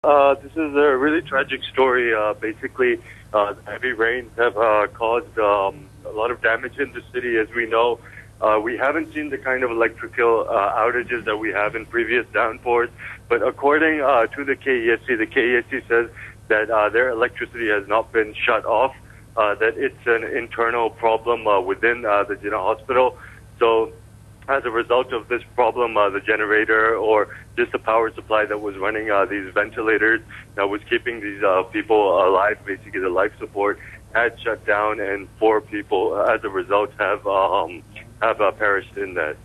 This is a really tragic story. Basically, heavy rains have caused a lot of damage in the city. As we know, we haven't seen the kind of electrical outages that we have in previous downpours. But according to the KESC says that their electricity has not been shut off, that it's an internal problem within the Jinnah hospital. So as a result of this problem, the generator or just the power supply that was running these ventilators that was keeping these people alive, basically the life support, had shut down, and 4 people, as a result, have perished in that.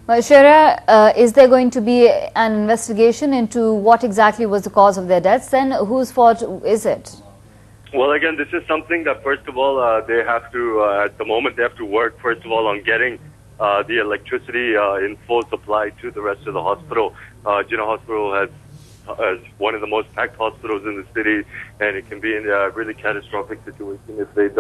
Well, Shera, is there going to be an investigation into what exactly was the cause of their deaths? Then whose fault is it? Well, again, this is something that, first of all, they have to, at the moment, they have to work, first of all, on getting the electricity in full supply to the rest of the hospital. Jinnah Hospital has one of the most packed hospitals in the city, and it can be in a really catastrophic situation if they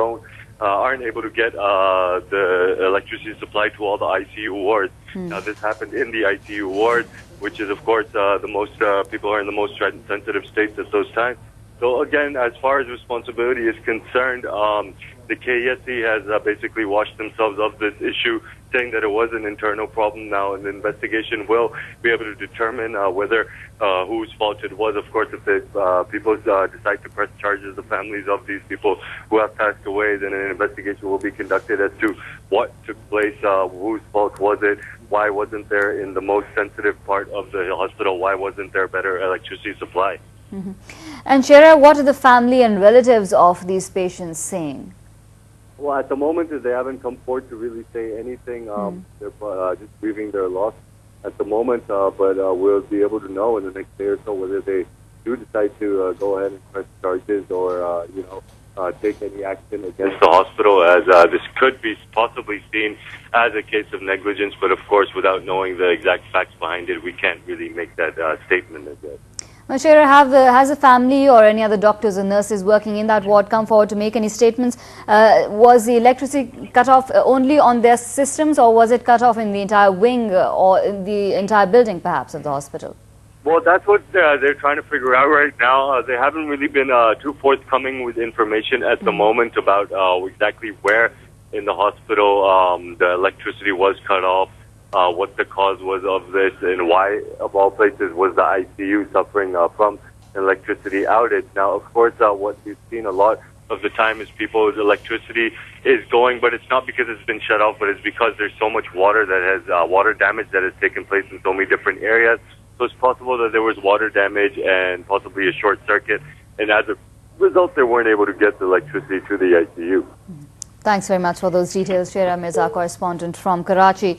aren't able to get the electricity supply to all the ICU wards. Now, this happened in the ICU ward, which is, of course, the most people are in the most sensitive states at those times. So again, as far as responsibility is concerned, the KESC has basically washed themselves of this issue, saying that it was an internal problem now, and the investigation will be able to determine whether whose fault it was. Of course, if people decide to press charges, the families of these people who have passed away, then an investigation will be conducted as to what took place, whose fault was it, why wasn't there in the most sensitive part of the hospital, why wasn't there better electricity supply. And Shera, what are the family and relatives of these patients saying? Well, at the moment, they haven't come forward to really say anything. They're just grieving their loss at the moment, but we'll be able to know in the next day or so whether they do decide to go ahead and press charges or, take any action against the hospital, as this could be possibly seen as a case of negligence. But of course, without knowing the exact facts behind it, we can't really make that statement as yet. Well, Shera, has the family or any other doctors or nurses working in that ward come forward to make any statements? Was the electricity cut off only on their systems, or was it cut off in the entire wing or in the entire building, perhaps, of the hospital? Well, that's what they're trying to figure out right now. They haven't really been too forthcoming with information at the moment about exactly where in the hospital the electricity was cut off. What the cause was of this, and why, of all places, was the ICU suffering from electricity outage. Now, of course, what we've seen a lot of the time is people's electricity is going, but it's not because it's been shut off, but it's because there's so much water that has water damage that has taken place in so many different areas. So it's possible that there was water damage and possibly a short circuit, and as a result, they weren't able to get the electricity to the ICU. Thanks very much for those details, Shera Mirza, correspondent from Karachi.